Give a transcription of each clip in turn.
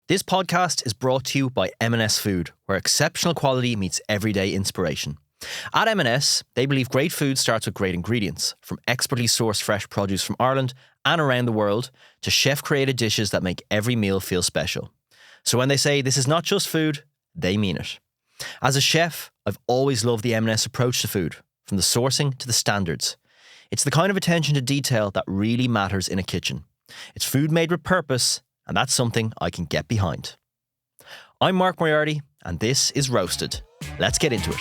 This podcast is brought to you by M&S Food, where exceptional quality meets everyday inspiration. At M&S, they believe great food starts with great ingredients, from expertly sourced fresh produce from Ireland and around the world to chef-created dishes that make every meal feel special. So when they say this is not just food, they mean it. As a chef, I've always loved the M&S approach to food, from the sourcing to the standards. It's the kind of attention to detail that really matters in a kitchen. It's food made with purpose, and that's something I can get behind. I'm Mark Moriarty, and this is Roasted. Let's get into it.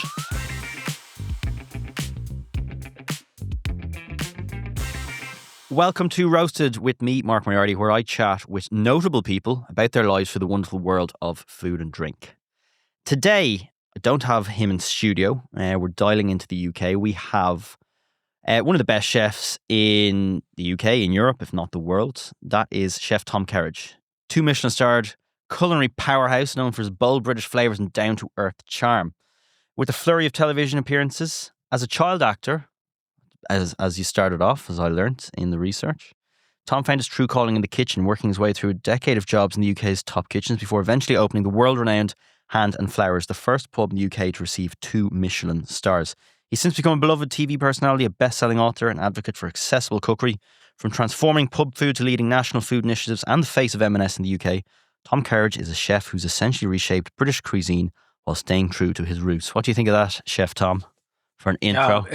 Welcome to Roasted with me, Mark Moriarty, where I chat with notable people about their lives for the wonderful world of food and drink. Today, I don't have him in studio. We're dialing into the UK. We have one of the best chefs in the UK, in Europe, if not the world. That is Chef Tom Kerridge. 2 Michelin-starred culinary powerhouse known for his bold British flavours and down-to-earth charm. With a flurry of television appearances, as a child actor, as you started off, as I learnt in the research, Tom found his true calling in the kitchen, working his way through a decade of jobs in the UK's top kitchens before eventually opening the world-renowned Hand and Flowers, the first pub in the UK to receive 2 Michelin stars. He's since become a beloved TV personality, a best-selling author, and advocate for accessible cookery. From transforming pub food to leading national food initiatives and the face of M&S in the UK, Tom Kerridge is a chef who's essentially reshaped British cuisine while staying true to his roots. What do you think of that, Chef Tom, for an intro?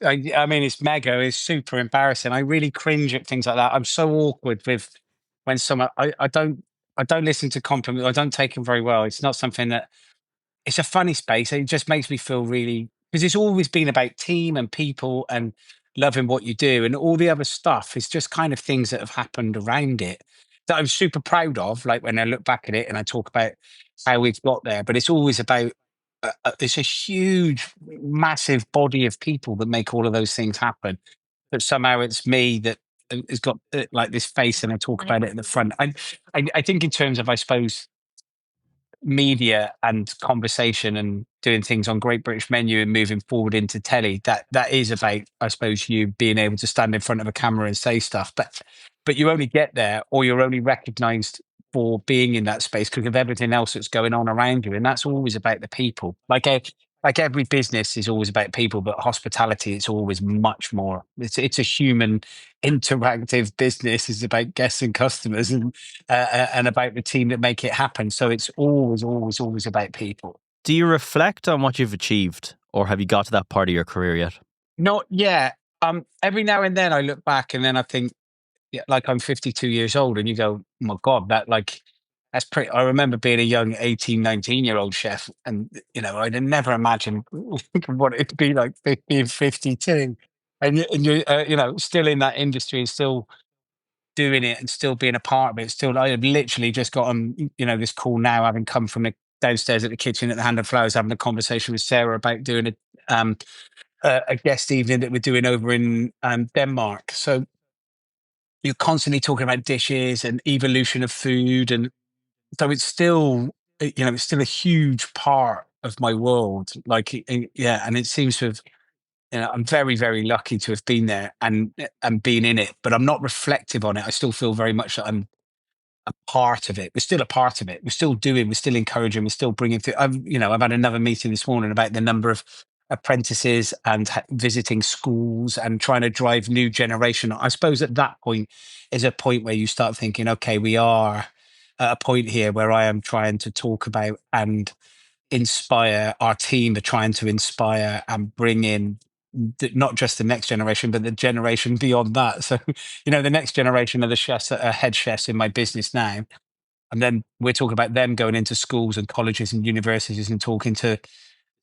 I mean, it's mega. It's super embarrassing. I really cringe at things like that. I'm so awkward with when someone. I don't listen to compliments. I don't take them very well. It's not something that. It's a funny space. It just makes me feel really, because it's always been about team and people and loving what you do, and all the other stuff is just kind of things that have happened around it that I'm super proud of. Like when I look back at it and I talk about how we've got there, but it's always about it's a huge, massive body of people that make all of those things happen. But somehow it's me that has got like this face, and I talk about it at the front. I think in terms of, I suppose, media and conversation and doing things on Great British Menu and moving forward into telly, that is about, I suppose, you being able to stand in front of a camera and say stuff. But you only get there, or you're only recognized for being in that space because of everything else that's going on around you, and that's always about the people. Like every business is always about people, but hospitality, it's always much more. It's a human, interactive business. It's about guests and customers, and about the team that make it happen. So it's always about people. Do you reflect on what you've achieved, or have you got to that part of your career yet? Not yet. Every now and then I look back and then I think, yeah, like I'm 52 years old, and you go, oh my God, that's pretty. I remember being a young 18, 19-year-old chef, and I'd never imagined what it'd be like being 52, and you're still in that industry and still doing it and still being a part of it. Still, I had literally just got on, this call now, having come from the downstairs at the kitchen at the Hand of Flowers, having a conversation with Sarah about doing a guest evening that we're doing over in Denmark. So you're constantly talking about dishes and evolution of food, and so it's still, it's still a huge part of my world. Yeah, and it seems to have, I'm very, very lucky to have been there and been in it, but I'm not reflective on it. I still feel very much that I'm a part of it. We're still a part of it. We're still doing, we're still encouraging, we're still bringing through. I've had another meeting this morning about the number of apprentices and visiting schools and trying to drive new generation. I suppose at that point is a point where you start thinking, okay, we are at a point here where I am trying to talk about and inspire. Our team are trying to inspire and bring in not just the next generation, but the generation beyond that. So, the next generation of the chefs that are head chefs in my business now. And then we're talking about them going into schools and colleges and universities and talking to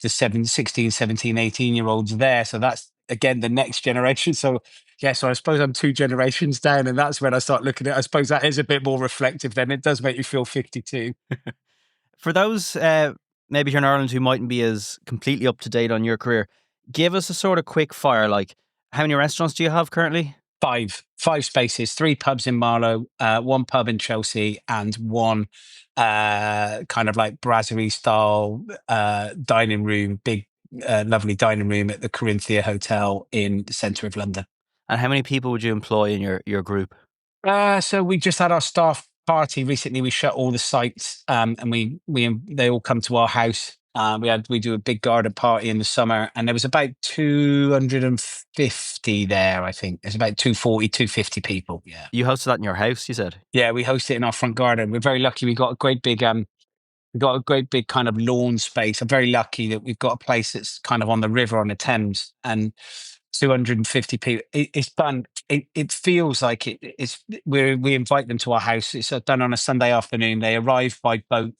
the 16, 17, 18-year-olds there. So that's, again, the next generation. So, yeah, so I suppose I'm 2 generations down, and that's when I start looking at it. I suppose that is a bit more reflective then. It does make you feel 52. For those maybe here in Ireland who mightn't be as completely up to date on your career, give us a sort of quick fire. Like, how many restaurants do you have currently? 5 spaces, 3 pubs in Marlow, 1 pub in Chelsea, and 1 kind of like brasserie style dining room, big, lovely dining room at the Corinthia Hotel in the centre of London. And how many people would you employ in your group? So we just had our staff party recently. We shut all the sites, and they all come to our house. We do a big garden party in the summer, and there was about 250 there. I think there's about 240, 250 people. Yeah, You hosted that in your house, you said? yeah. We host it in our front garden. We're very lucky. We've got a great big kind of lawn space. I'm very lucky that we've got a place that's kind of on the river on the Thames, and 250 people. It's done. It feels like we invite them to our house. It's done on a Sunday afternoon. They arrive by boat.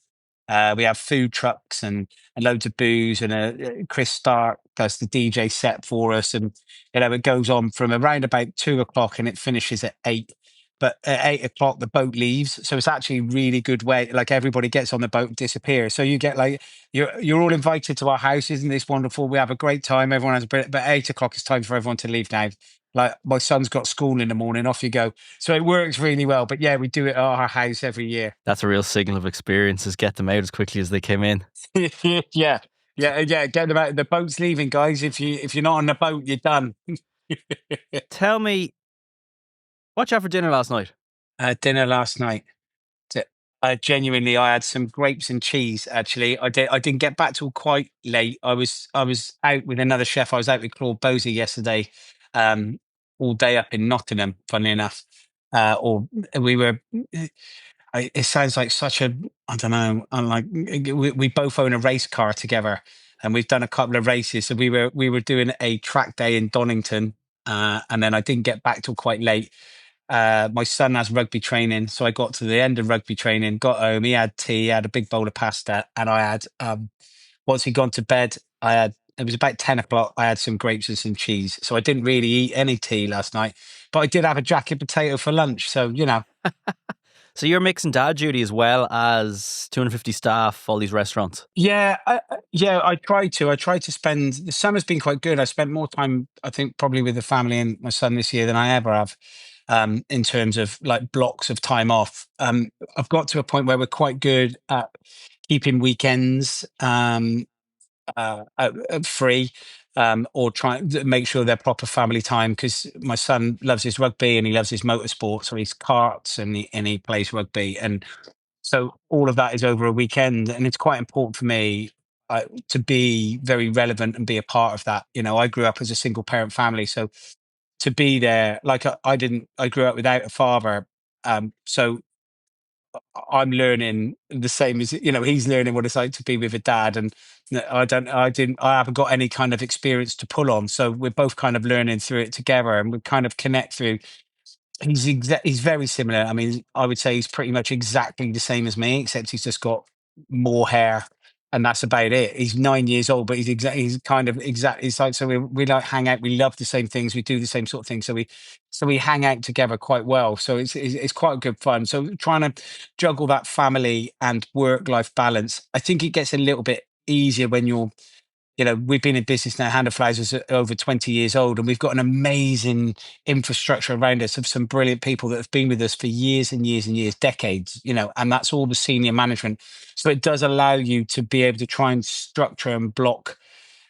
We have food trucks and loads of booze, and Chris Stark does the DJ set for us, and it goes on from around about 2 o'clock and it finishes at 8. But at 8 o'clock the boat leaves, so it's actually a really good way. Like everybody gets on the boat and disappears, so you get like you're all invited to our house. Isn't this wonderful? We have a great time. Everyone has a bit, but 8 o'clock it's time for everyone to leave now. Like my son's got school in the morning, off you go. So it works really well. But yeah, we do it at our house every year. That's a real signal of experiences. Get them out as quickly as they came in. Yeah, yeah. Get them out. The boat's leaving, guys. If you're not on the boat, you're done. Tell me, what you had for dinner last night? Dinner last night. Genuinely, I had some grapes and cheese. Actually, I did. I didn't get back till quite late. I was out with another chef. I was out with Claude Bosey yesterday, all day up in Nottingham. Funny enough, or we were. It sounds like such a. I don't know. I'm like we both own a race car together, and we've done a couple of races. So we were doing a track day in Donington, and then I didn't get back till quite late. My son has rugby training, so I got to the end of rugby training, got home. He had tea, had a big bowl of pasta, and I had. Once he'd gone to bed, I had. It was about 10 o'clock. I had some grapes and some cheese, so I didn't really eat any tea last night. But I did have a jacket potato for lunch, so So you're mixing dad duty as well as 250 staff, all these restaurants. Yeah, yeah. I try to. I try to spend. The summer's been quite good. I spent more time, I think, probably with the family and my son this year than I ever have. In terms of like blocks of time off. I've got to a point where we're quite good at keeping weekends free, or trying to make sure they're proper family time, because my son loves his rugby and he loves his motorsport, so he's karts and he plays rugby, and so all of that is over a weekend, and it's quite important for me to be very relevant and be a part of that. I grew up as a single parent family, so to be there, like I grew up without a father, so I'm learning the same as he's learning what it's like to be with a dad, and I haven't got any kind of experience to pull on, so we're both kind of learning through it together, and we kind of connect through. He's very similar. I mean, I would say he's pretty much exactly the same as me, except he's just got more hair, and that's about it. He's 9 years old, but he's kind of exact. It's like, so we like hang out. We love the same things. We do the same sort of things. So we hang out together quite well. So it's quite good fun. So trying to juggle that family and work life balance, I think it gets a little bit easier when we've been in business now. Hand of Flowers is over 20 years old, and we've got an amazing infrastructure around us of some brilliant people that have been with us for years and years and years, decades, and that's all the senior management. So it does allow you to be able to try and structure and block,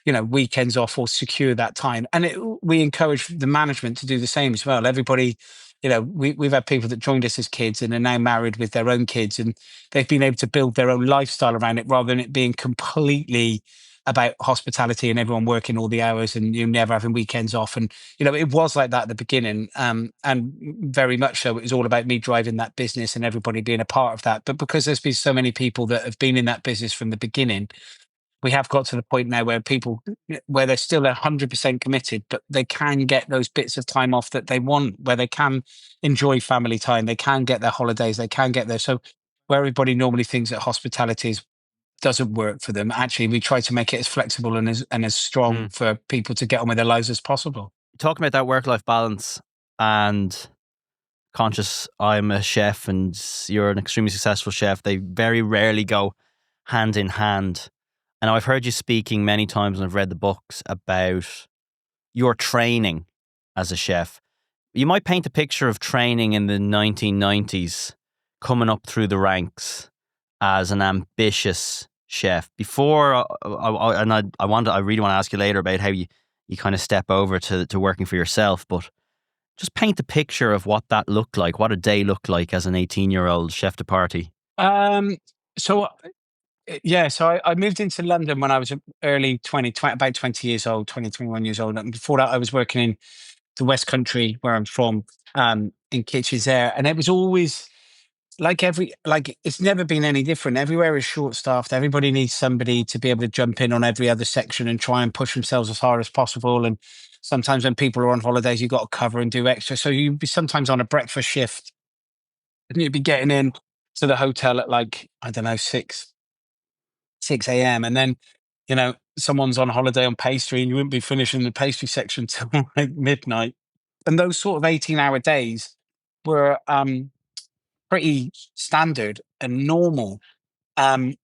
weekends off or secure that time. And we encourage the management to do the same as well. Everybody, we've had people that joined us as kids and are now married with their own kids, and they've been able to build their own lifestyle around it rather than it being completely about hospitality and everyone working all the hours and you never having weekends off. And, it was like that at the beginning. And very much so, it was all about me driving that business and everybody being a part of that. But because there's been so many people that have been in that business from the beginning, we have got to the point now where they're still 100% committed, but they can get those bits of time off that they want, where they can enjoy family time, they can get their holidays, they can get there. So where everybody normally thinks that hospitality doesn't work for them, actually we try to make it as flexible and as strong for people to get on with their lives as possible. Talking about that work-life balance, and conscious I'm a chef and you're an extremely successful chef, they very rarely go hand in hand. And I've heard you speaking many times, and I've read the books about your training as a chef. You might paint a picture of training in the 1990s, coming up through the ranks as an ambitious chef. Before, I really want to ask you later about how you kind of step over to working for yourself. But Just paint the picture of what that looked like, what a day looked like as an 18-year-old chef de partie. Um, so yeah, so I moved into London when I was early 20, about 20 years old, 20, 21 years old. And before that, I was working in the West Country where I'm from, in kitchens there. And it was always like it's never been any different. Everywhere is short staffed. Everybody needs somebody to be able to jump in on every other section and try and push themselves as hard as possible. And sometimes when people are on holidays, you've got to cover and do extra. So you'd be sometimes on a breakfast shift and you'd be getting in to the hotel at like, I don't know, 6 a.m. And then, someone's on holiday on pastry and you wouldn't be finishing the pastry section till like midnight. And those sort of 18-hour days were pretty standard and normal. Um,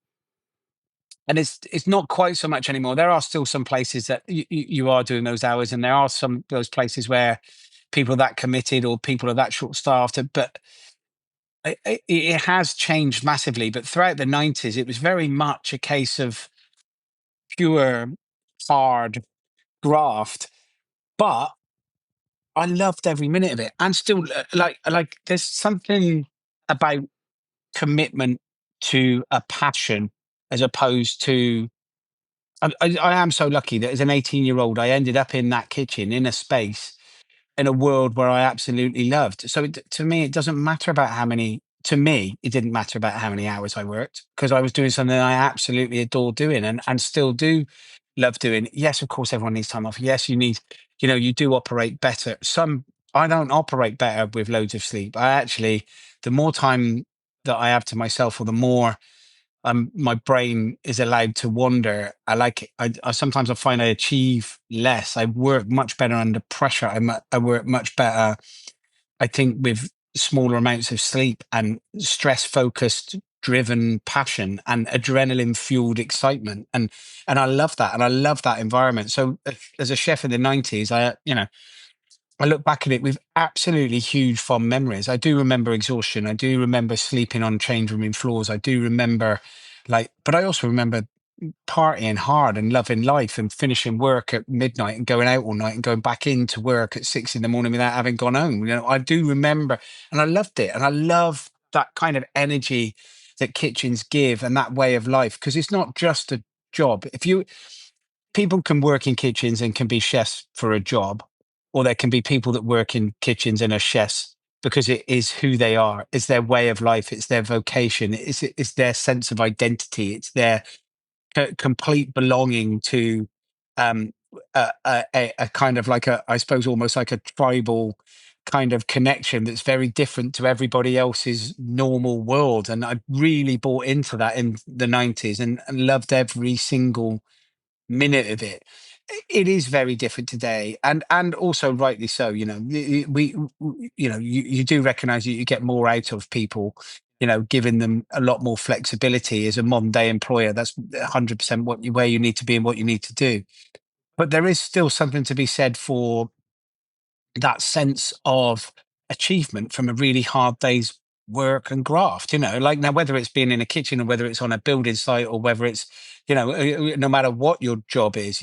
and it's not quite so much anymore. There are still some places that you are doing those hours, and there are some those places where people are that committed or people are that short staffed. But it has changed massively. But throughout the 90s, it was very much a case of pure hard graft. But I loved every minute of it, and still like there's something about commitment to a passion as opposed to. I am so lucky that as an 18-year-old, I ended up in that kitchen in a space in a world where I absolutely loved. So to me, it doesn't matter about how many. To me, it didn't matter about how many hours I worked because I was doing something I absolutely adore doing and still do love doing. Yes, of course, everyone needs time off. Yes, you need, you do operate better. I don't operate better with loads of sleep. I actually, the more time that I have to myself, or the more my brain is allowed to wander. I sometimes I find I achieve less. I work much better under pressure. I work much better, I think, with smaller amounts of sleep and stress focused driven passion and adrenaline fueled excitement. And I love that. And I love that environment. So as a chef in the 90s, I look back at it with absolutely huge fond memories. I do remember exhaustion. I do remember sleeping on change room floors. I do remember but I also remember partying hard and loving life and finishing work at midnight and going out all night and going back into work at 6 in the morning without having gone home. I do remember, and I loved it. And I love that kind of energy that kitchens give and that way of life, because it's not just a job. People can work in kitchens and can be chefs for a job, or there can be people that work in kitchens and are chefs because it is who they are. It's their way of life. It's their vocation. It's their sense of identity. It's their complete belonging to um, a kind of like I suppose, almost like a tribal kind of connection that's very different to everybody else's normal world. And I really bought into that in the 90s and loved every single minute of it. It is very different today, and also rightly so. You do recognize that you get more out of people, giving them a lot more flexibility as a modern day employer. That's 100% where you need to be and what you need to do. But there is still something to be said for that sense of achievement from a really hard day's work and graft. Like, now, whether it's being in a kitchen or whether it's on a building site or whether it's, no matter what your job is,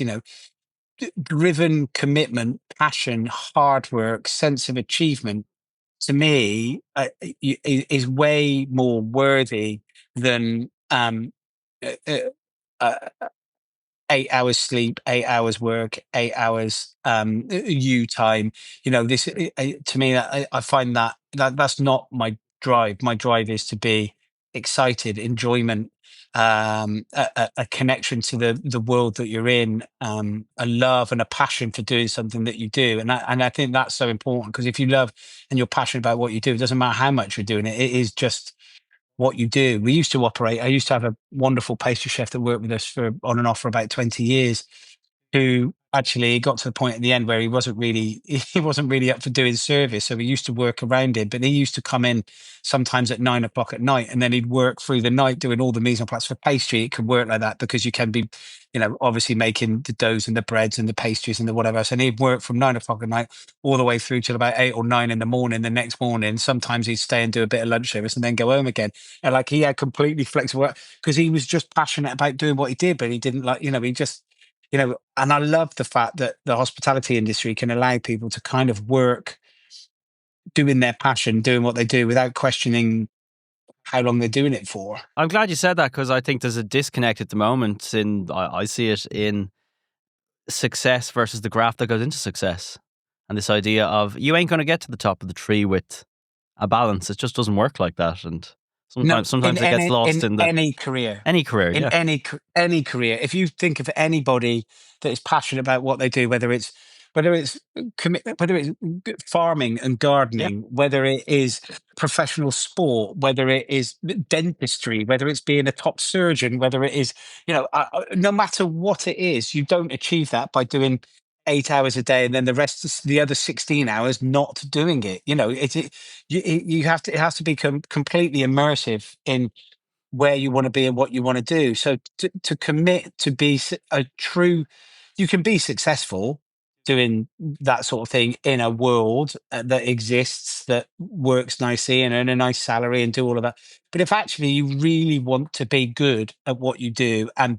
driven commitment, passion, hard work, sense of achievement, to me, is way more worthy than uh, uh, uh, 8 hours sleep, 8 hours work, 8 hours you time. This to me, I find that's not my drive. My drive is to be excited, enjoyment, a connection to the world that you're in, a love and a passion for doing something that you do. And I think that's so important, because if you love and you're passionate about what you do, it doesn't matter how much you're doing it. It is just what you do. I used to have a wonderful pastry chef that worked with us for on and off for about 20 years, who actually got to the point at the end where he wasn't really up for doing service. So we used to work around him, but he used to come in sometimes at 9 o'clock at night, and then he'd work through the night doing all the mise en place for pastry. It can work like that because you can be, obviously making the doughs and the breads and the pastries and the whatever else. And he'd work from 9 o'clock at night all the way through till about 8 or 9 in the morning the next morning. Sometimes he'd stay and do a bit of lunch service and then go home again. And like, he had completely flexible because he was just passionate about doing what he did, but he didn't like, he just, and I love the fact that the hospitality industry can allow people to kind of work doing their passion, doing what they do without questioning how long they're doing it for. I'm glad you said that, because I think there's a disconnect at the moment. I see it in success versus the graft that goes into success, and this idea of you ain't going to get to the top of the tree with a balance. It just doesn't work like that, and No, sometimes it gets lost in in the any career, any career. in Yeah, any career, if you think of anybody that is passionate about what they do, whether it's whether it's farming and yeah. gardening, whether it is professional sport, whether it is dentistry, whether it's being a top surgeon, whether it is, no matter what it is, you don't achieve that by doing 8 hours a day and then the other 16 hours not doing it. You have to, it has to become completely immersive in where you want to be and what you want to do. So to commit to be a true, you can be successful doing that sort of thing in a world that exists, that works nicely and earn a nice salary and do all of that. But if actually you really want to be good at what you do and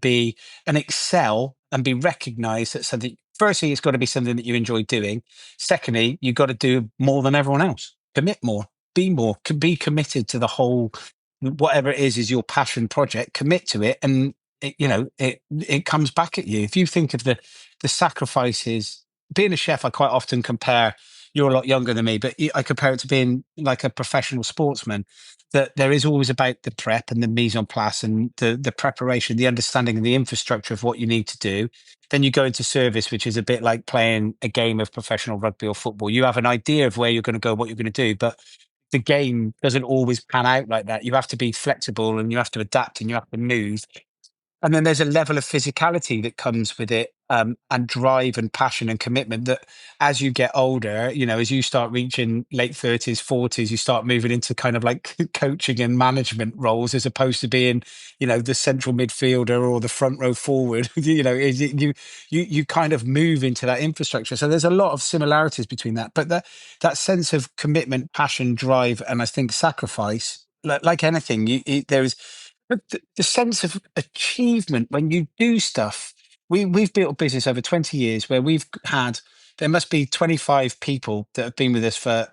excel and be recognized at something, firstly, it's got to be something that you enjoy doing. Secondly, you've got to do more than everyone else. Commit more, be more, be committed to the whole, whatever it is your passion project. Commit to it, and it comes back at you. If you think of the sacrifices, being a chef, I quite often compare, you're a lot younger than me, but I compare it to being like a professional sportsman, that there is always about the prep and the mise en place and the preparation, the understanding and the infrastructure of what you need to do. Then you go into service, which is a bit like playing a game of professional rugby or football. You have an idea of where you're going to go, what you're going to do, but the game doesn't always pan out like that. You have to be flexible and you have to adapt and you have to move. And then there's a level of physicality that comes with it, and drive and passion and commitment that as you get older, as you start reaching late 30s, 40s, you start moving into kind of like coaching and management roles as opposed to being, the central midfielder or the front row forward. You kind of move into that infrastructure. So there's a lot of similarities between that. But that sense of commitment, passion, drive, and I think sacrifice, like anything, there's but the sense of achievement when you do stuff. We've built a business over 20 years where there must be 25 people that have been with us for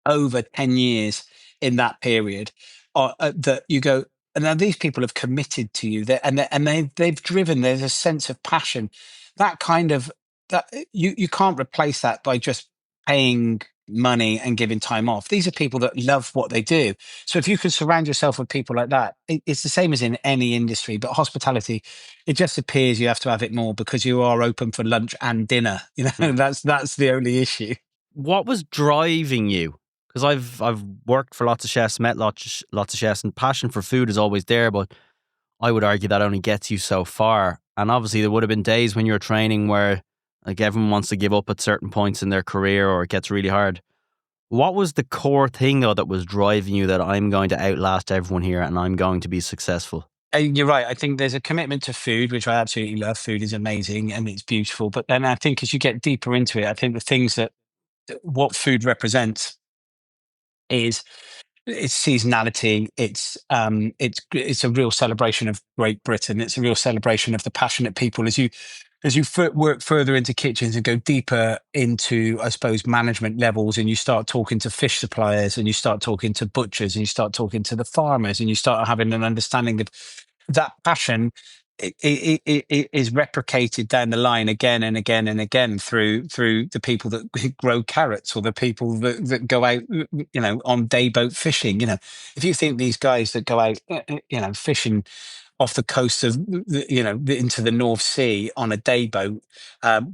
over 10 years in that period, that you go, and now these people have committed to you there, they've driven, there's a sense of passion, that kind of, that you can't replace that by just paying money and giving time off. These are people that love what they do. So if you can surround yourself with people like that, it's the same as in any industry, but hospitality, it just appears you have to have it more because you are open for lunch and dinner. Mm. That's the only issue. What was driving you? Because I've worked for lots of chefs, met lots of chefs, and passion for food is always there. But I would argue that only gets you so far. And obviously, there would have been days when you're training where like everyone wants to give up at certain points in their career, or it gets really hard. What was the core thing though that was driving you, that I'm going to outlast everyone here and I'm going to be successful? You're right. I think there's a commitment to food, which I absolutely love. Food is amazing and it's beautiful. But then I think as you get deeper into it, I think the things what food represents is it's seasonality. It's a real celebration of Great Britain. It's a real celebration of the passionate people. As you work further into kitchens and go deeper into, I suppose, management levels, and you start talking to fish suppliers, and you start talking to butchers, and you start talking to the farmers, and you start having an understanding of that passion. It is replicated down the line again and again and again through the people that grow carrots, or the people that go out, on day boat fishing. If you think these guys that go out, fishing off the coast of, into the North Sea on a day boat,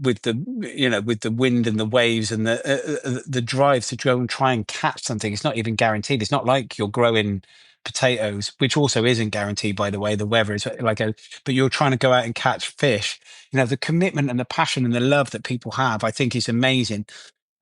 with the wind and the waves and the drive to go and try and catch something. It's not even guaranteed. It's not like you're growing potatoes, which also isn't guaranteed, by the way. The weather is but you're trying to go out and catch fish. The commitment and the passion and the love that people have, I think, is amazing.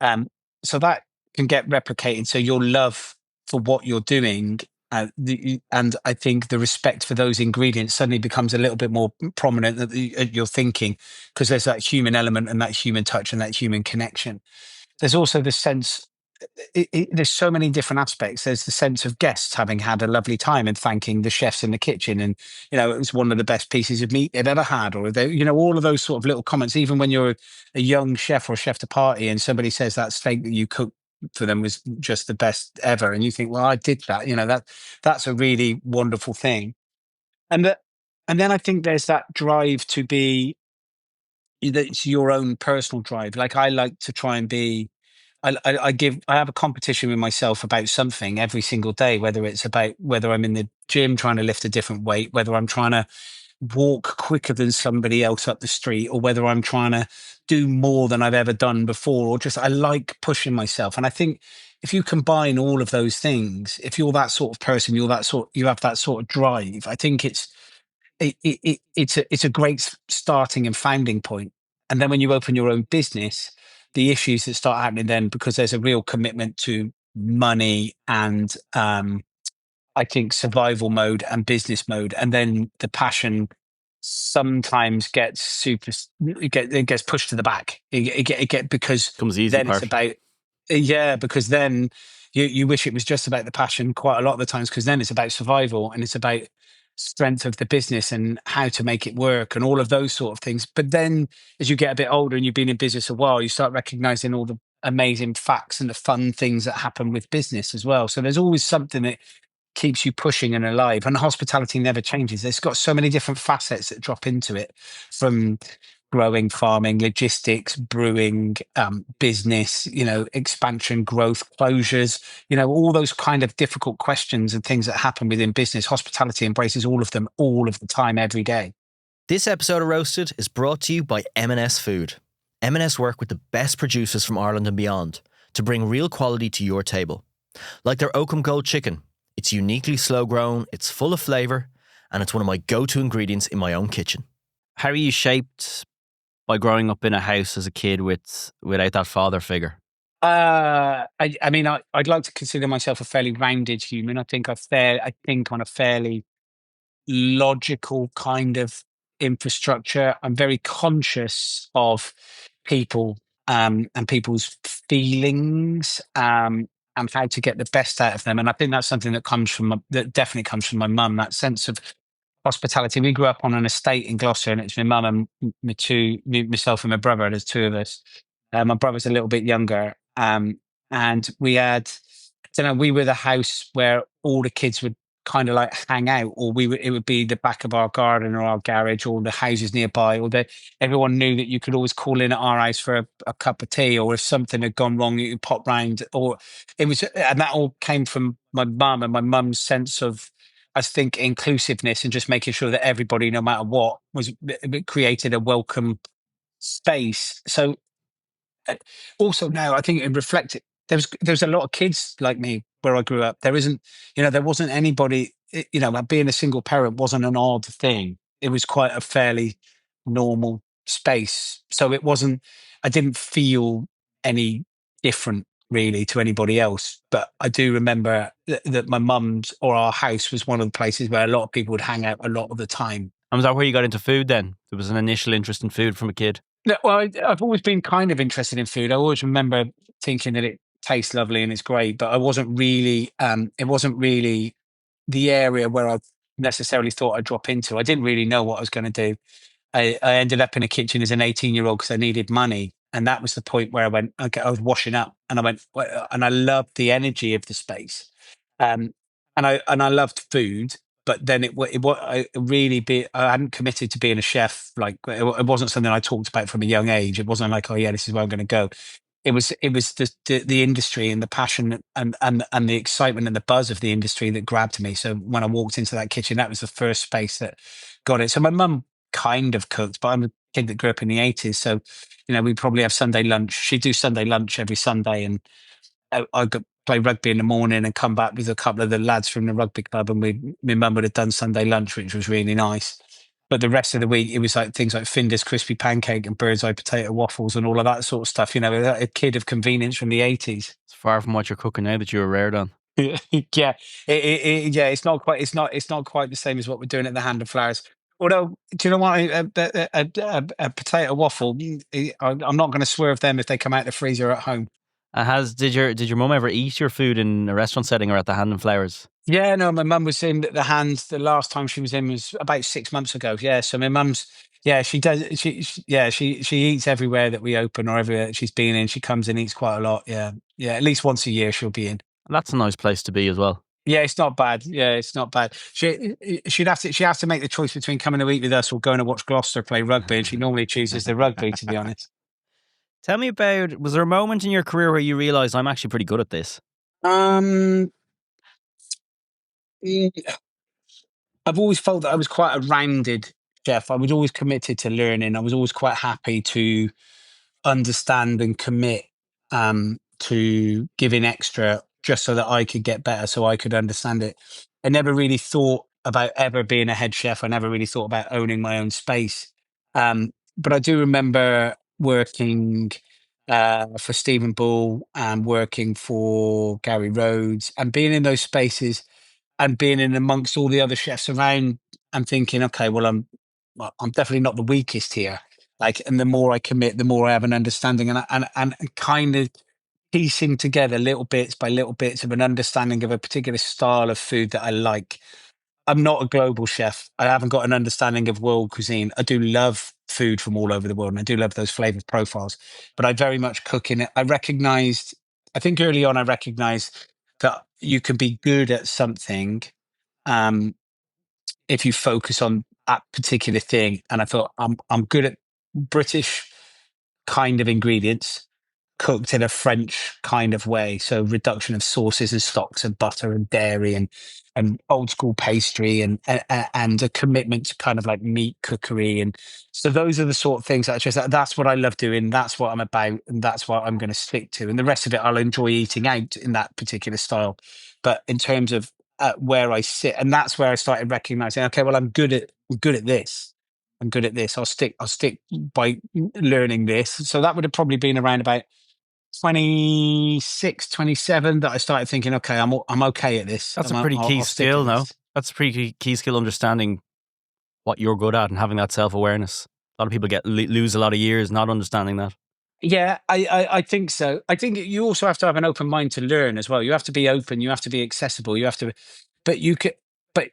So that can get replicated. So your love for what you're doing, and I think the respect for those ingredients suddenly becomes a little bit more prominent at your thinking, because there's that human element and that human touch and that human connection. There's also the sense, there's so many different aspects. There's the sense of guests having had a lovely time and thanking the chefs in the kitchen, and it was one of the best pieces of meat they've ever had, or they, all of those sort of little comments. Even when you're a young chef or chef de partie and somebody says that steak that you cooked for them was just the best ever. And you think, well, I did that. That's a really wonderful thing. And that, and then I think there's that drive to be, it's your own personal drive. Like I like to try and be, I have a competition with myself about something every single day, whether it's about whether I'm in the gym trying to lift a different weight, whether I'm trying to walk quicker than somebody else up the street, or whether I'm trying to do more than I've ever done before, or just I like pushing myself. And I think if you combine all of those things, if you're that sort of person, you have that sort of drive, I think it's a great starting and founding point. And then when you open your own business, the issues that start happening then, because there's a real commitment to money and I think survival mode and business mode, and then the passion sometimes gets it gets pushed to the back. Because Comes the easy then it's part. about, yeah, because then you wish it was just about the passion quite a lot of the times, because then it's about survival and it's about strength of the business and how to make it work and all of those sort of things. But then as you get a bit older and you've been in business a while, you start recognizing all the amazing facts and the fun things that happen with business as well. So there's always something that keeps you pushing and alive. And hospitality never changes. It's got so many different facets that drop into it, from growing, farming, logistics, brewing, business, expansion, growth, closures, all those kind of difficult questions and things that happen within business. Hospitality embraces all of them all of the time, every day. This episode of Roasted is brought to you by M&S Food. M&S work with the best producers from Ireland and beyond to bring real quality to your table. Like their Oakham Gold chicken. It's uniquely slow grown, it's full of flavour, and it's one of my go-to ingredients in my own kitchen. How are you shaped by growing up in a house as a kid without that father figure? I mean, I'd like to consider myself a fairly rounded human. I think I think on a fairly logical kind of infrastructure. I'm very conscious of people, and people's feelings, and how to get the best out of them. And I think that's something that definitely comes from my mum. That sense of hospitality. We grew up on an estate in Gloucester, and it's my mum and myself and my brother. There's two of us. My brother's a little bit younger, and we had, I don't know, we were the house where all the kids would kind of like hang out, or it would be the back of our garden or our garage or the houses nearby, or everyone knew that you could always call in at our house for a cup of tea, or if something had gone wrong, you could pop round. And that all came from my mum and my mum's sense of, I think, inclusiveness and just making sure that everybody, no matter what, it created a welcome space. So also now I think it reflected, there's a lot of kids like me where I grew up. There wasn't anybody, being a single parent wasn't an odd thing. It was quite a fairly normal space. So I didn't feel any different really to anybody else. But I do remember that my mum's or our house was one of the places where a lot of people would hang out a lot of the time. And was that where you got into food then? There was an initial interest in food from a kid? No, well, I've always been kind of interested in food. I always remember thinking that it tastes lovely and it's great, but I wasn't really. It wasn't really the area where I necessarily thought I'd drop into. I didn't really know what I was going to do. I ended up in a kitchen as an 18-year-old because I needed money, and that was the point where I went. Okay, I was washing up, and I went, and I loved the energy of the space, um, and I loved food. But then I hadn't committed to being a chef. Like it wasn't something I talked about from a young age. It wasn't like, oh yeah, this is where I'm going to go. It was the industry and the passion and the excitement and the buzz of the industry that grabbed me. So when I walked into that kitchen, that was the first space that got it. So my mum kind of cooked, but I'm a kid that grew up in the 80s. So, we probably have Sunday lunch. She'd do Sunday lunch every Sunday, and I could play rugby in the morning and come back with a couple of the lads from the rugby club, and my mum would have done Sunday lunch, which was really nice. But the rest of the week, it was like things like Finder's crispy pancake and bird's eye potato waffles and all of that sort of stuff. A kid of convenience from the 80s. It's far from what you're cooking now that you were reared on. Yeah, yeah, it's not quite the same as what we're doing at the Hand of Flowers. Although, do you know what? A potato waffle, I'm not going to swerve them if they come out the freezer at home. Did your mum ever eat your food in a restaurant setting or at the Hand and Flowers? Yeah, no, my mum was in the Hand. The last time she was in was about 6 months ago. Yeah, so my mum's Yeah, she does. Yeah, she eats everywhere that we open or everywhere that she's been in. She comes and eats quite a lot. Yeah, yeah. At least once a year she'll be in. That's a nice place to be as well. Yeah, it's not bad. Yeah, it's not bad. She has to make the choice between coming to eat with us or going to watch Gloucester play rugby, and she normally chooses the rugby, to be honest. Tell me about, was there a moment in your career where you realized I'm actually pretty good at this? Um, mm, I've always felt that I was quite a rounded chef. I was always committed to learning. I was always quite happy to understand and commit to giving extra just so that I could get better, so I could understand it. I never really thought about ever being a head chef. I never really thought about owning my own space. But I do remember working for Stephen Bull and working for Gary Rhodes and being in those spaces and being in amongst all the other chefs around and thinking, okay, well, I'm definitely not the weakest here. Like, and the more I commit, the more I have an understanding and kind of piecing together little bits by little bits of an understanding of a particular style of food that I like. I'm not a global chef. I haven't got an understanding of world cuisine. I do love food from all over the world, and I do love those flavor profiles. But I very much cook in it. I think early on, I recognized that you can be good at something um, if you focus on that particular thing. And I thought I'm good at British kind of ingredients cooked in a French kind of way. So reduction of sauces and stocks and butter and dairy and old school pastry and a commitment to kind of like meat cookery. And so those are the sort of things that I just that's what I love doing. That's what I'm about, and that's what I'm going to stick to. And the rest of it, I'll enjoy eating out in that particular style. But in terms of where I sit, and that's where I started recognizing, okay, well, I'm good at this. I'm good at this. I'll stick by learning this. So that would have probably been around about 26, 27 that I started thinking, okay, I'm okay at this. That's a pretty key I'll stick at skill, no? this. That's a pretty key skill, understanding what you're good at and having that self-awareness. A lot of people lose a lot of years not understanding that. Yeah, I think so. I think you also have to have an open mind to learn as well. You have to be open. You have to be accessible. You have to, but you could,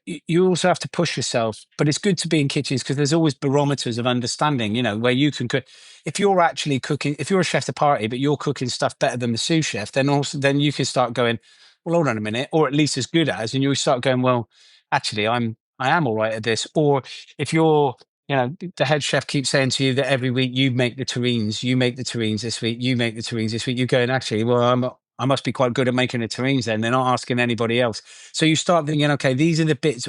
you also have to push yourself. But it's good to be in kitchens because there's always barometers of understanding. You know, where you can cook. If you're actually cooking, if you're a chef de party, but you're cooking stuff better than the sous chef, then you can start going, well, hold on a minute, or at least as good as, and you start going, well, actually, I am all right at this. Or if you're the head chef keeps saying to you that every week you make the terrines, you make the terrines this week, you make the terrines this week. You're going, actually, well, I must be quite good at making the terrines then. They're not asking anybody else. So you start thinking, okay, these are the bits.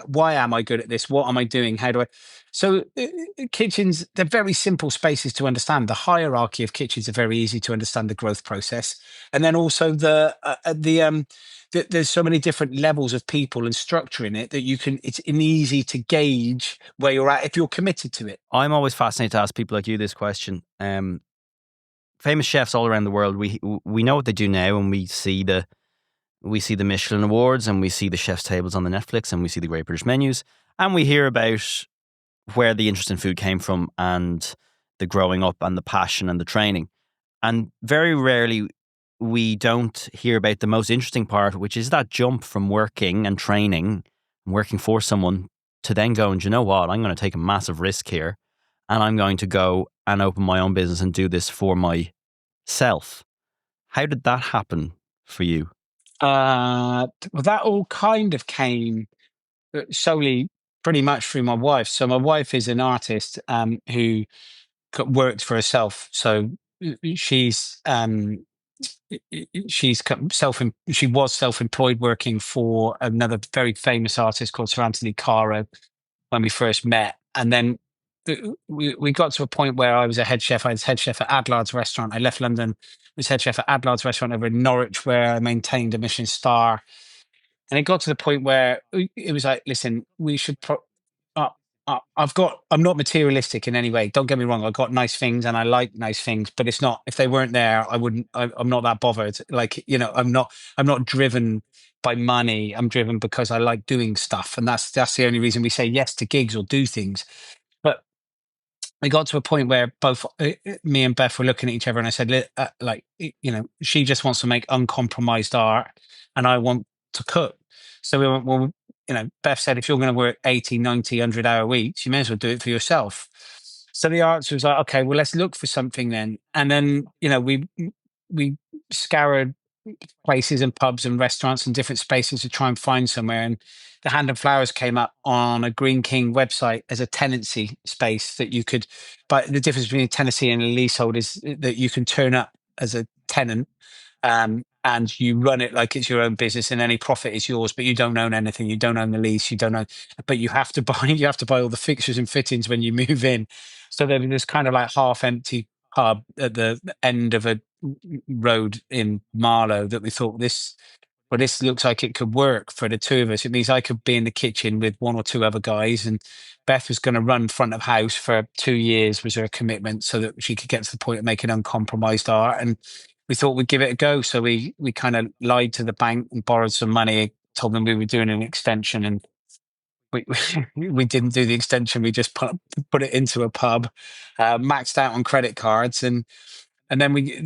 Why am I good at this? What am I doing? How do I? So kitchens, they're very simple spaces to understand. The hierarchy of kitchens are very easy to understand the growth process. And then also there's so many different levels of people and structure in it that it's easy to gauge where you're at if you're committed to it. I'm always fascinated to ask people like you this question. Famous chefs all around the world, we know what they do now, and we see the Michelin awards, and we see the chef's tables on the Netflix, and we see the Great British menus, and we hear about where the interest in food came from, and the growing up, and the passion, and the training. And very rarely we don't hear about the most interesting part, which is that jump from working and training and working for someone to then going, do you know what? I'm going to take a massive risk here, and I'm going to go and open my own business and do this for myself. How did that happen for you? Well, that all kind of came solely pretty much through my wife. So my wife is an artist who worked for herself. So she's she was self-employed working for another very famous artist called Sir Anthony Caro when we first met. And then we got to a point where I was a head chef. I was head chef at Adlard's restaurant. I left London, was head chef at Adlard's restaurant over in Norwich, where I maintained a Michelin star. And it got to the point where it was like, listen, we should I'm not materialistic in any way. Don't get me wrong. I've got nice things and I like nice things, but it's not, if they weren't there, I'm not that bothered. Like, I'm not driven by money. I'm driven because I like doing stuff. And that's the only reason we say yes to gigs or do things. But we got to a point where both me and Beth were looking at each other and I said, she just wants to make uncompromised art and I want to cook. So we went, well, Beth said, if you're going to work 80, 90, 100-hour weeks, you may as well do it for yourself. So the answer was like, okay, well, let's look for something then. And then, we scoured places and pubs and restaurants and different spaces to try and find somewhere. And the Hand and Flowers came up on a Green King website as a tenancy space that you could, but the difference between a tenancy and a leasehold is that you can turn up as a tenant, and you run it like it's your own business, and any profit is yours, but you don't own anything. You don't own the lease. You don't own, but you have to buy. You have to buy all the fixtures and fittings when you move in. So there was this kind of like half-empty pub at the end of a road in Marlow that we thought this looks like it could work for the two of us. It means I could be in the kitchen with one or two other guys, and Beth was going to run front of house for 2 years was her commitment, so that she could get to the point of making uncompromised art. And we thought we'd give it a go. So we kind of lied to the bank and borrowed some money, told them we were doing an extension, and we we didn't do the extension. We just put it into a pub, maxed out on credit cards, and then we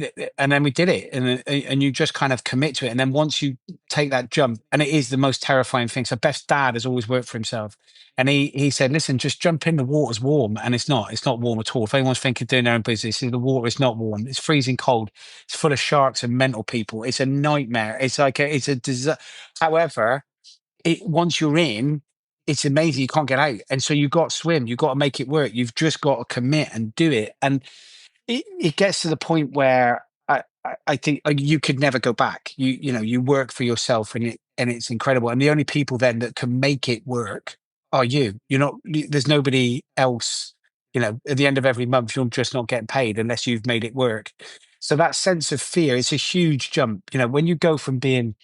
did it, and you just kind of commit to it. And then once you take that jump, and it is the most terrifying thing. So Beth's dad has always worked for himself, and he said, listen, just jump in, the water's warm. And it's not warm at all. If anyone's thinking of doing their own business, the water is not warm. It's freezing cold. It's full of sharks and mental people. It's a nightmare. It's a disaster. However, once you're in, it's amazing. You can't get out, and so you got to swim. You got to make it work. You've just got to commit and do it. And it gets to the point where I think you could never go back. You work for yourself, and it's incredible. And the only people then that can make it work are you. You're not. There's nobody else. At the end of every month, you're just not getting paid unless you've made it work. So that sense of fear is a huge jump. When you go from being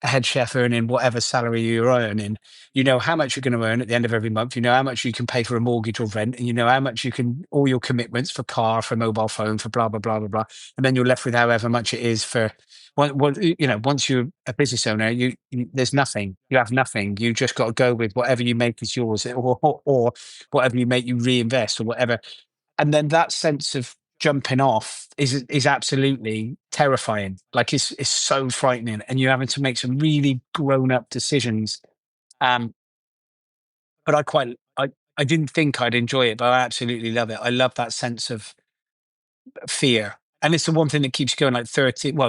a head chef earning whatever salary you're earning, you know how much you're going to earn at the end of every month. You know how much you can pay for a mortgage or rent, and you know how much you can, all your commitments for car, for mobile phone, for blah, blah, blah, blah, blah. And then you're left with however much it is for, once you're a business owner, there's nothing, you have nothing. You just got to go with whatever you make is yours, or whatever you make, you reinvest or whatever. And then that sense of jumping off is absolutely terrifying. Like it's so frightening, and you're having to make some really grown up decisions. But I didn't think I'd enjoy it, but I absolutely love it. I love that sense of fear. And it's the one thing that keeps you going, like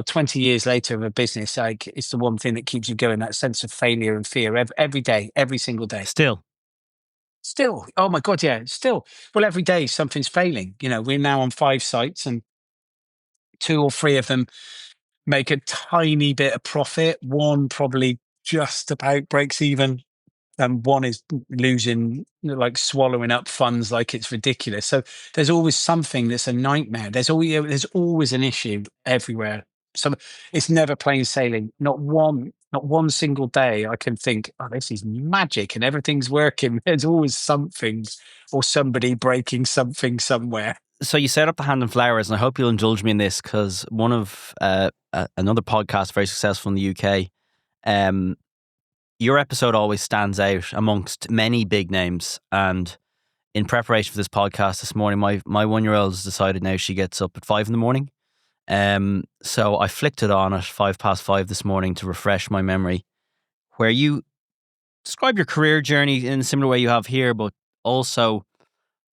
20 years later of a business, like it's the one thing that keeps you going, that sense of failure and fear every day, every single day. Still, oh my God, yeah, still. Well, every day something's failing. We're now on 5 sites, and 2 or 3 of them make a tiny bit of profit. One probably just about breaks even, and one is losing, like swallowing up funds like it's ridiculous. So there's always something that's a nightmare. There's always an issue everywhere. So it's never plain sailing. Not one single day I can think, oh, this is magic and everything's working. There's always something or somebody breaking something somewhere. So you set up the Hand and Flowers, and I hope you'll indulge me in this, because one of another podcast very successful in the UK, your episode always stands out amongst many big names. And in preparation for this podcast this morning, my 1-year-old has decided now she gets up at 5 in the morning. So I flicked it on at 5:05 this morning to refresh my memory, where you describe your career journey in a similar way you have here, but also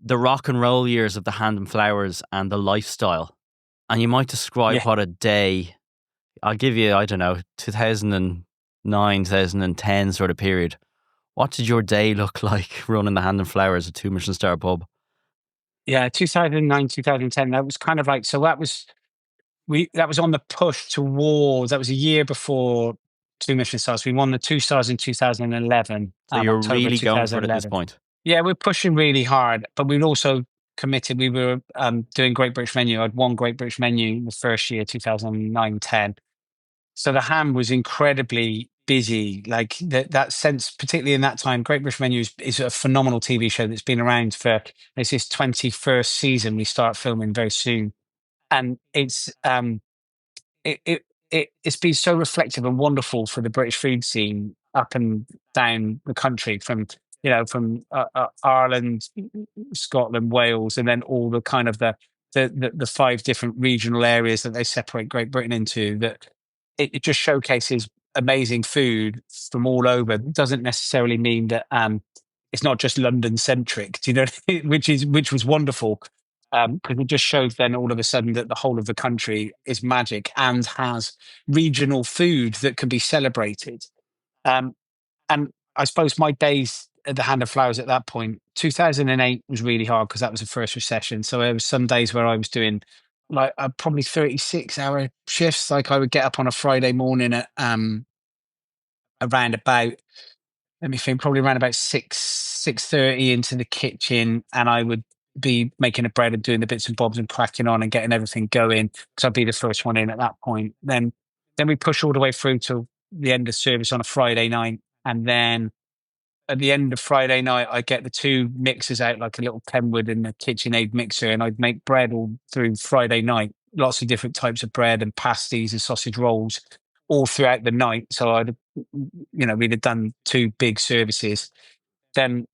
the rock and roll years of the Hand and Flowers and the lifestyle. And you might describe Yeah. what a day, I'll give you, I don't know, 2009, 2010 sort of period. What did your day look like running the Hand and Flowers, a 2 Michelin star pub? Yeah, 2009, 2010. That was kind of like, so that was on the push towards, that was a year before 2 Michelin stars. We won the 2 stars in 2011, So you're October really going for it at this 2011. point. Yeah, we're pushing really hard, but we'd also committed. We were doing Great British Menu. I'd won Great British Menu the first year, 2009-10. So the Ham was incredibly busy. Like that sense, particularly in that time, Great British Menu is a phenomenal TV show that's been around for, it's its 21st season. We start filming very soon. And it's been so reflective and wonderful for the British food scene up and down the country, from Ireland, Scotland, Wales, and then all the kind of the 5 different regional areas that they separate Great Britain into. That it just showcases amazing food from all over doesn't necessarily mean that it's not just London centric. Do you know? Which was wonderful, because it just shows then all of a sudden that the whole of the country is magic and has regional food that can be celebrated. Um, and I suppose my days at the Hand of Flowers at that point, 2008 was really hard because that was the first recession. So there was some days where I was doing like probably 36-hour shifts. Like I would get up on a Friday morning at around about, let me think, probably around about 6:30 into the kitchen, and I would be making the bread and doing the bits and bobs and cracking on and getting everything going because I'd be the first one in at that point. Then we push all the way through to the end of service on a Friday night, and then at the end of Friday night, I get the two mixers out, like a little Kenwood and a KitchenAid mixer, and I'd make bread all through Friday night. Lots of different types of bread and pasties and sausage rolls all throughout the night. So we'd have done two big services. Then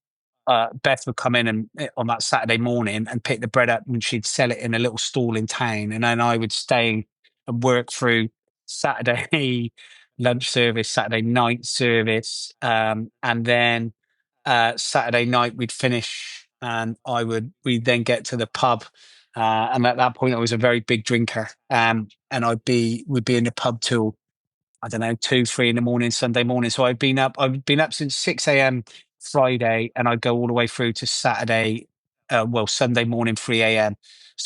Beth would come in and on that Saturday morning and pick the bread up, and she'd sell it in a little stall in town, and then I would stay and work through Saturday lunch service, Saturday night service, and then Saturday night we'd finish, and we'd then get to the pub. And at that point, I was a very big drinker, and we'd be in the pub till I don't know, 2, 3 in the morning, Sunday morning. So I've been up since 6 a.m. Friday, and I'd go all the way through to Saturday, Sunday morning, 3 a.m.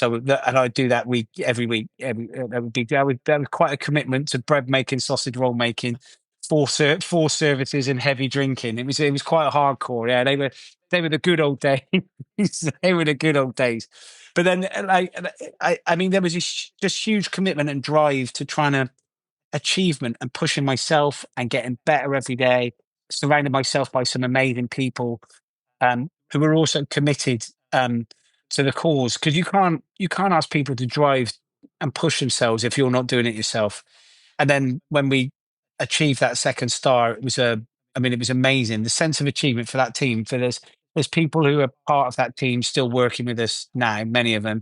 And I'd do that every week. That was quite a commitment to bread making, sausage roll making, four services and heavy drinking. It was quite hardcore. Yeah, they were the good old days. They were the good old days. But then, I mean, there was just huge commitment and drive to trying to achievement and pushing myself and getting better every day, surrounding myself by some amazing people who are also committed to the cause. Because you can't ask people to drive and push themselves if you're not doing it yourself. And then when we achieved that second star, it was amazing. The sense of achievement for that team. There's people who are part of that team still working with us now, many of them.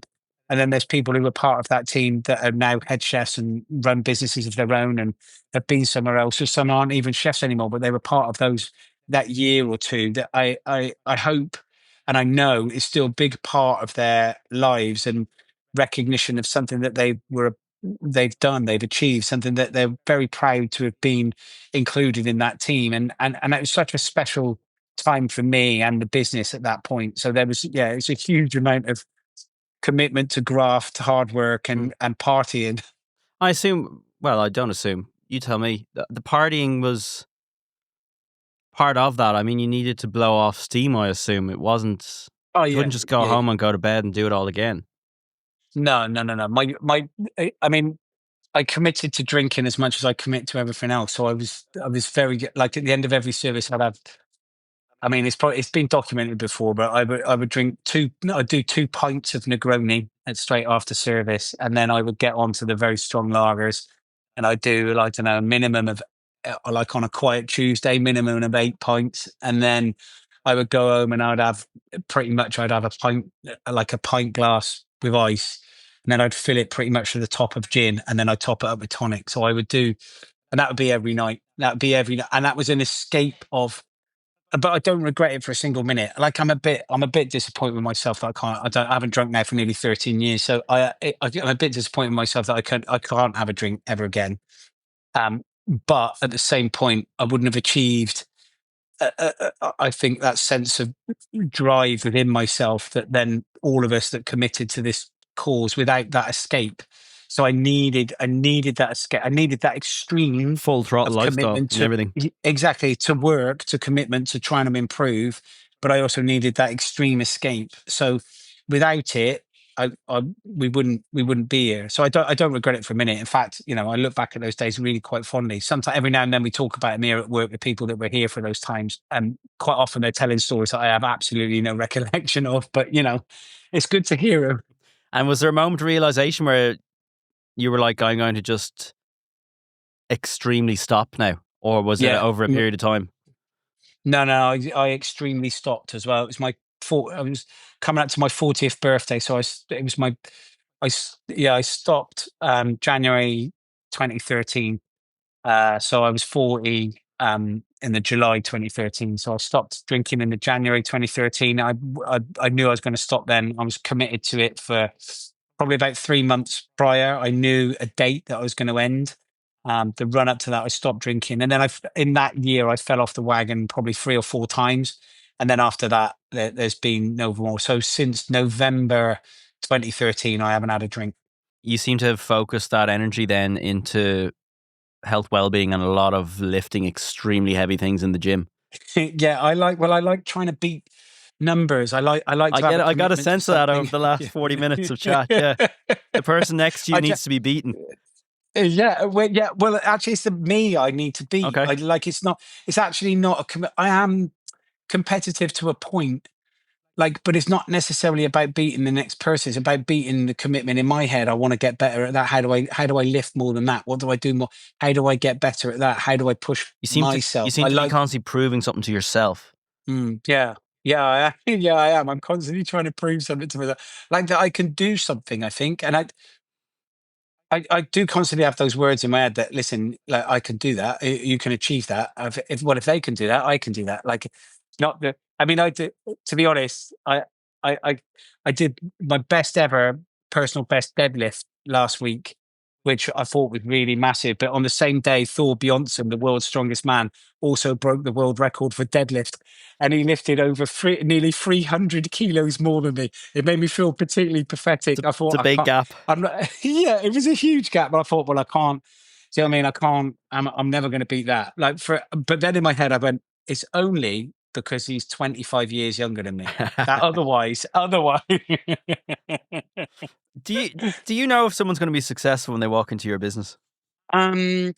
And then there's people who are part of that team that are now head chefs and run businesses of their own and have been somewhere else. So some aren't even chefs anymore, but they were part of that year or two that I hope and I know is still a big part of their lives and recognition of something that they've done, they've achieved, something that they're very proud to have been included in that team. And it was such a special time for me and the business at that point. So it's a huge amount of commitment to graft, hard work, Mm. and partying. I assume, well, I don't assume. You tell me. The partying was part of that. I mean, you needed to blow off steam, I assume. It wasn't, Oh you yeah, couldn't just go yeah. home and go to bed and do it all again. No, no, no, no. I mean, I committed to drinking as much as I commit to everything else. So I was very like at the end of every service, I'd have. I mean, it's been documented before, but I would drink two. No, I'd do 2 pints of Negroni at straight after service, and then I would get on to the very strong lagers, and I do like I don't know a minimum of like on a quiet Tuesday, minimum of 8 pints, and then I would go home and I'd have a pint like a pint glass with ice, and then I'd fill it pretty much to the top of gin, and then I'd top it up with tonic. So I would do, and that would be every night. That would be every night, and that was an escape of, but I don't regret it for a single minute. Like I'm a bit disappointed with myself that I haven't drunk now for nearly 13 years. So I'm a bit disappointed with myself that I can't have a drink ever again. But at the same point, I wouldn't have achieved, I think, that sense of drive within myself that then all of us that committed to this cause without that escape. So I needed that escape. I needed that extreme Full throttle of lifestyle commitment and to everything. exactly to work, to commitment to trying to improve. But I also needed that extreme escape. So without it, we wouldn't be here. So I don't regret it for a minute. In fact, I look back at those days really quite fondly. Sometimes every now and then we talk about them here at work with people that were here for those times, and quite often they're telling stories that I have absolutely no recollection of. But it's good to hear them. And was there a moment of realization where you were like, I'm going to just extremely stop now? Or was it Yeah. over a period of time? No, no, I extremely stopped as well. It was I was coming up to my 40th birthday, so it was I stopped January 2013, So I was 40 in the July 2013. So I stopped drinking in the January 2013. I knew I was going to stop then. I was committed to it for probably about 3 months prior. I knew a date that I was going to end. The run up to that, I stopped drinking, and then in that year I fell off the wagon probably 3 or 4 times, and then after that there's been no more. So since November 2013, I haven't had a drink. You seem to have focused that energy then into health, well-being, and a lot of lifting extremely heavy things in the gym. Yeah, I like trying to beat numbers. I like I to have get a it. I got a commitment to sense of that over something. the last 40 minutes of chat. Yeah. The person next to you I ju- needs to be beaten. yeah. Well, actually, it's the me I need to beat. Okay. I like it's not. It's actually not a. I am competitive to a point, like, but it's not necessarily about beating the next person. It's about beating the commitment in my head. I want to get better at that. How do I lift more than that? What do I do more? How do I get better at that? How do I push You myself? seem I to be like. constantly proving something to yourself. Yeah. Yeah, yeah, I am. I'm constantly trying to prove something to myself, like that I can do something. I think, and I do constantly have those words in my head that, listen, like, I can do that. You can achieve that. If they can do that, I can do that. Like, not the. I mean, I do. To be honest, I, I, I did my best ever personal best deadlift last week, which I thought was really massive. But on the same day, Thor Bjornsson, the world's strongest man, also broke the world record for deadlift, and he lifted over nearly 300 kilos more than me. It made me feel particularly pathetic. I It's thought, a I big can't. gap. I'm not. Yeah, it was a huge gap, but I thought, well, I can't. See what I mean? I can't. I'm never going to beat that. Like for. But then in my head, I went, it's only because he's 25 years younger than me. That otherwise. do you do you know if someone's going to be successful when they walk into your business? um.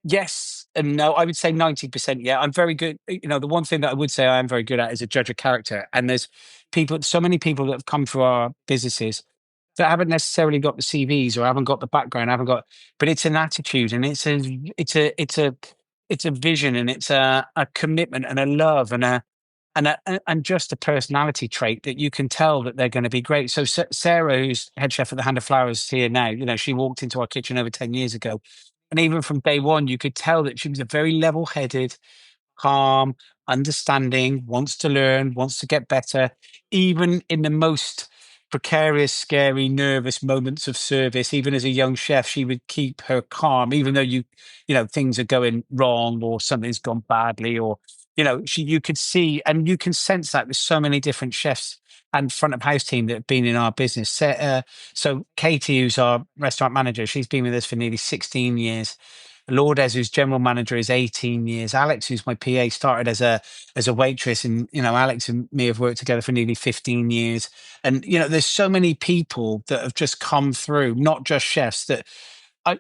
Yes and no. I would say 90%. Yeah, I'm very good. The one thing that I would say I am very good at is a judge of character. And there's so many people that have come through our businesses that haven't necessarily got the CVs or haven't got the background, haven't got, but it's an attitude and it's a vision and it's a commitment and a love and just a personality trait that you can tell that they're going to be great. So Sarah, who's head chef at the Hand of Flowers here now, she walked into our kitchen over 10 years ago. And even from day one, you could tell that she was a very level-headed, calm, understanding, wants to learn, wants to get better, even in the most precarious, scary, nervous moments of service. Even as a young chef, she would keep her calm, even though things are going wrong or something's gone badly, or you could see and you can sense that with so many different chefs and front of house team that have been in our business. So Katie, who's our restaurant manager, she's been with us for nearly 16 years. Lourdes, who's general manager, is 18 years. Alex, who's my PA, started as a waitress, and Alex and me have worked together for nearly 15 years. And there's so many people that have just come through, not just chefs, that I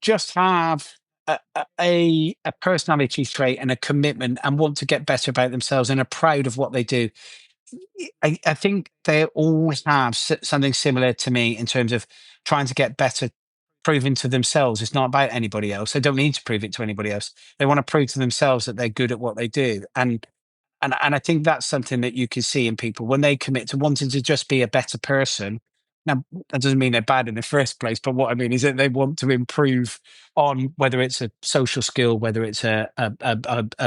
just have a personality trait and a commitment and want to get better about themselves and are proud of what they do. I think they always have something similar to me in terms of trying to get better, proving to themselves. It's not about anybody else. They don't need to prove it to anybody else. They want to prove to themselves that they're good at what they do. And I think that's something that you can see in people when they commit to wanting to just be a better person. Now, that doesn't mean they're bad in the first place, but what I mean is that they want to improve on whether it's a social skill, whether it's a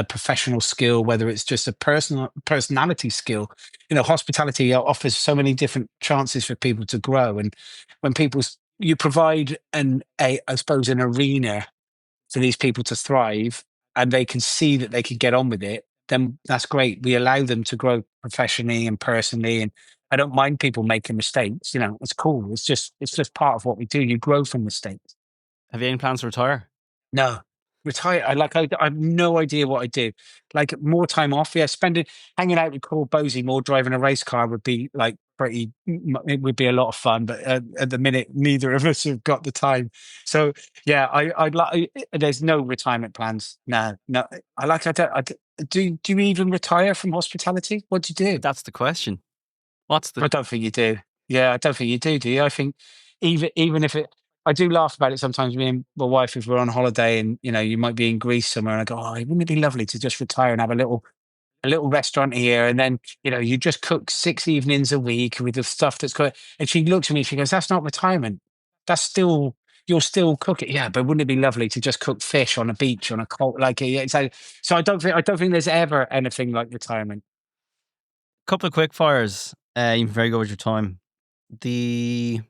professional skill, whether it's just a personality skill. Hospitality offers so many different chances for people to grow, and when you provide I suppose, an arena for these people to thrive and they can see that they can get on with it, then that's great. We allow them to grow professionally and personally. And I don't mind people making mistakes. It's cool. It's just part of what we do. You grow from mistakes. Have you any plans to retire? No, retire. I have no idea what I do. Like more time off. Yeah, spending hanging out with Paul Bosey, more driving a race car would be like it would be a lot of fun. But at the minute, neither of us have got the time. So yeah, I'd like. There's no retirement plans. No, no. I don't. Do you even retire from hospitality? What do you do? That's the question. What's the I don't think you do. Yeah, I don't think you do. Do you? I think even if it, I do laugh about it sometimes. Me and my wife, if we're on holiday and you might be in Greece somewhere, and I go, oh, wouldn't it be lovely to just retire and have a little restaurant here, and then you just cook 6 evenings a week with the stuff that's good. And she looks at me, she goes, "That's not retirement. That's still you'll still cook it. Yeah, but wouldn't it be lovely to just cook fish on a beach on a cold like yeah, so I don't think there's ever anything like retirement. Couple of quick fires. You've been very good with your time. The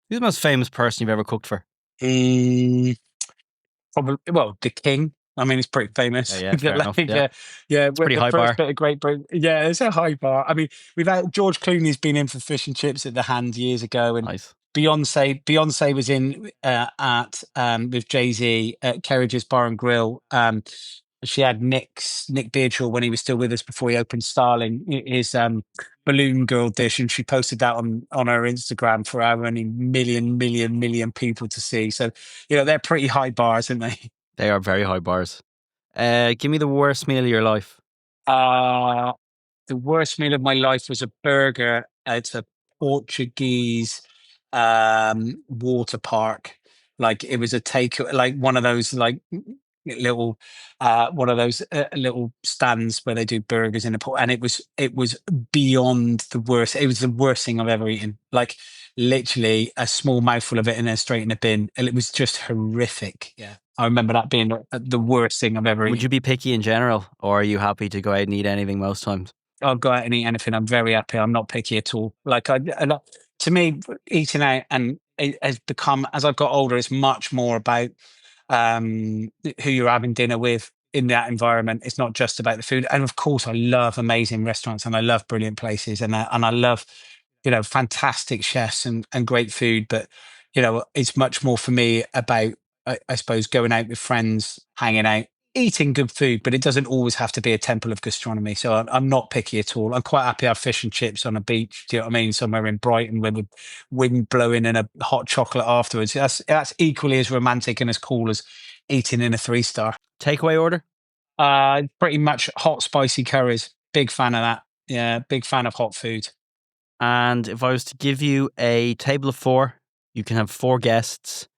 Who's the most famous person you've ever cooked for? Mm, Probably, well, the king. I mean, it's pretty Yeah, famous. yeah, fair enough. Yeah, Yeah. it's a pretty The high first bar. bit of Great Britain. Yeah, it's a high bar. I mean, we've had George Clooney's been in for fish and chips at the Hand years ago, and Nice. Beyonce was in at with Jay Z at Kerridge's Bar and Grill. She had Nick Beardshaw when he was still with us before he opened Starling, his balloon girl dish, and she posted that on her Instagram for how many million people to see. So they're pretty high bars, aren't they? They are very high bars. Give me the worst meal of your life. Uh, the worst meal of my life was a burger. It's a Portuguese water park. Like it was a take, like one of those like little one of those little stands where they do burgers in a pot, and it was beyond the worst. It was the worst thing I've ever eaten. Like literally a small mouthful of it and then straight in a bin, and it was just horrific. Yeah, I remember that being the worst thing I've ever Would you eaten. be picky in general, or are you happy to go out and eat anything most times? I'll go out and eat anything. I'm very happy. I'm not picky at all. Like to me, eating out and it has become as I've got older, it's much more about who you're having dinner with in that environment. It's not just about the food. And of course, I love amazing restaurants and I love brilliant places and I love fantastic chefs and great food. But it's much more for me about I suppose going out with friends, hanging out, eating good food, but it doesn't always have to be a temple of gastronomy. So I'm not picky at all. I'm quite happy to have fish and chips on a beach. Do you know what I mean? Somewhere in Brighton with the wind blowing and a hot chocolate afterwards. That's equally as romantic and as cool as eating in a 3-star. Takeaway order. Pretty much hot, spicy curries. Big fan of that. Yeah, big fan of hot food. And if I was to give you a table of four, you can have four guests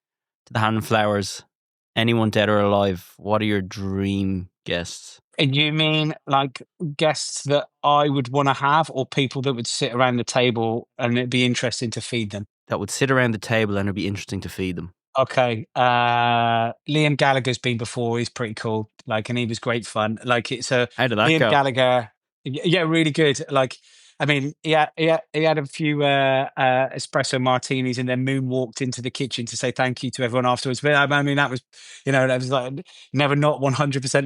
to the Hand and Flowers. Anyone dead or alive, what are your dream guests And you mean like guests that I would want to have, or people that would sit around the table and it'd be interesting to feed them? that would sit around the table and it'd be interesting to feed them? Okay. Liam Gallagher's been before. He's pretty cool. Like, and he was great fun. Like, it's a How did that Liam go? Gallagher. Yeah, really good. Like, I mean, he had a few espresso martinis and then moonwalked into the kitchen to say thank you to everyone afterwards. But I mean, that was like never not 100%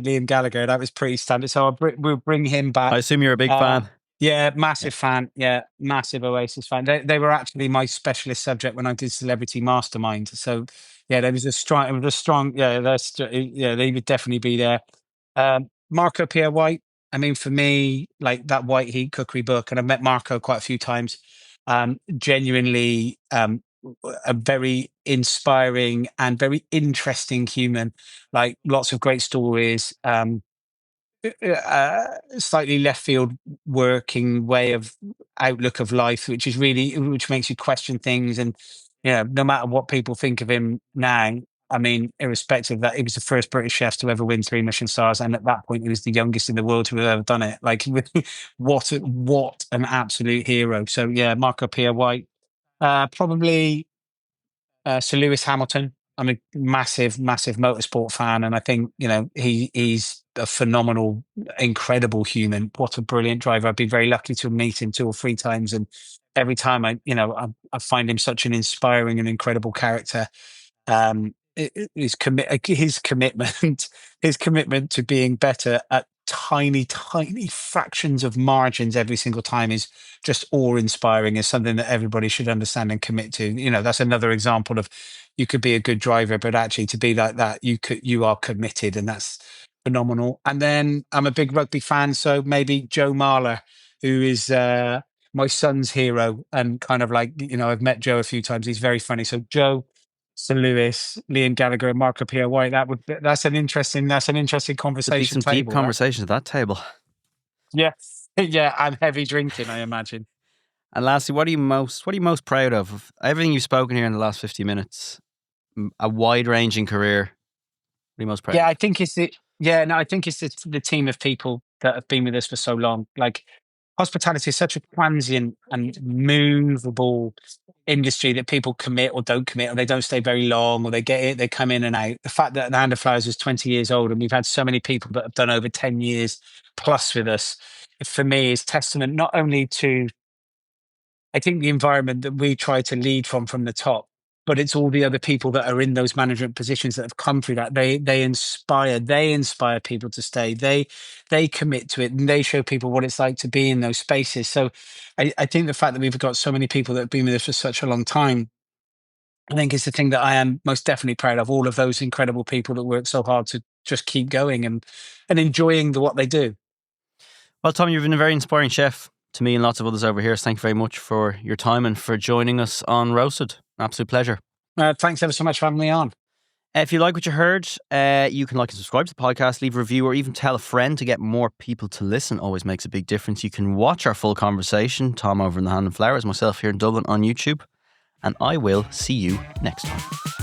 Liam Gallagher. That was pretty standard. So we'll bring him I back. assume you're a big Uh, fan. yeah, Yeah. massive fan. Yeah, massive Oasis fan. They were actually my specialist subject when I did Celebrity Mastermind. So yeah, there was a strong, it was a strong. Yeah, yeah, they would definitely be there. Marco Pierre White. I mean, for me, like that White Heat cookery book, and I've met Marco quite a few times. Genuinely, a very inspiring and very interesting human. Like lots of great stories. Slightly left field working way of outlook of life, which makes you question things. And no matter what people think of him now, I mean, irrespective of that, he was the first British chef to ever win 3 Michelin stars, and at that point, he was the youngest in the world to have ever done it. Like, what an absolute hero! So yeah, Marco Pierre White, probably Sir Lewis Hamilton. I'm a massive motorsport fan, and I think he's a phenomenal, incredible human. What a brilliant driver! I've been very lucky to meet him 2 or 3 times, and every time I find him such an inspiring and incredible character. His commitment his commitment to being better at tiny fractions of margins every single time is just awe-inspiring. Is something that everybody should understand and commit to. That's another example of you could be a good driver, but actually to be like that, you are committed, and that's phenomenal. And then I'm a big rugby fan, so maybe Joe Marler, who is my son's hero, and kind of like I've met Joe a few times. He's very funny. So Joe, Sir Lewis, Liam Gallagher, and Marco Pierre White. That's an interesting There'd be conversation some deep table. That. conversations at that table. Yeah, yeah, and heavy drinking, I imagine. And lastly, what are you most proud of everything you've spoken here in the last 50 minutes? A wide ranging career. What are you most proud Yeah, of? I think it's the team of people that have been with us for so long. Like hospitality is such a transient and movable industry that people commit or don't commit, or they don't stay very long, or they get it, they come in and out. The fact that the Hand of Flowers is 20 years old and we've had so many people that have done over 10 years plus with us, for me is testament not only to, I think, the environment that we try to lead from the top, but it's all the other people that are in those management positions that have come through that. They inspire people to stay. They commit to it, and they show people what it's like to be in those spaces. So I think the fact that we've got so many people that have been with us for such a long time, I think is the thing that I am most definitely proud of. All of those incredible people that work so hard to just keep going and enjoying what they do. Well, Tom, you've been a very inspiring chef to me and lots of others over here. So thank you very much for your time and for joining us on Roasted. Absolute pleasure. Thanks ever so much for having me on. If you like what you heard, you can like and subscribe to the podcast, leave a review, or even tell a friend to get more people to listen. Always makes a big difference. You can watch our full conversation, Tom over in the Hand of Flowers, myself here in Dublin on YouTube, and I will see you next time.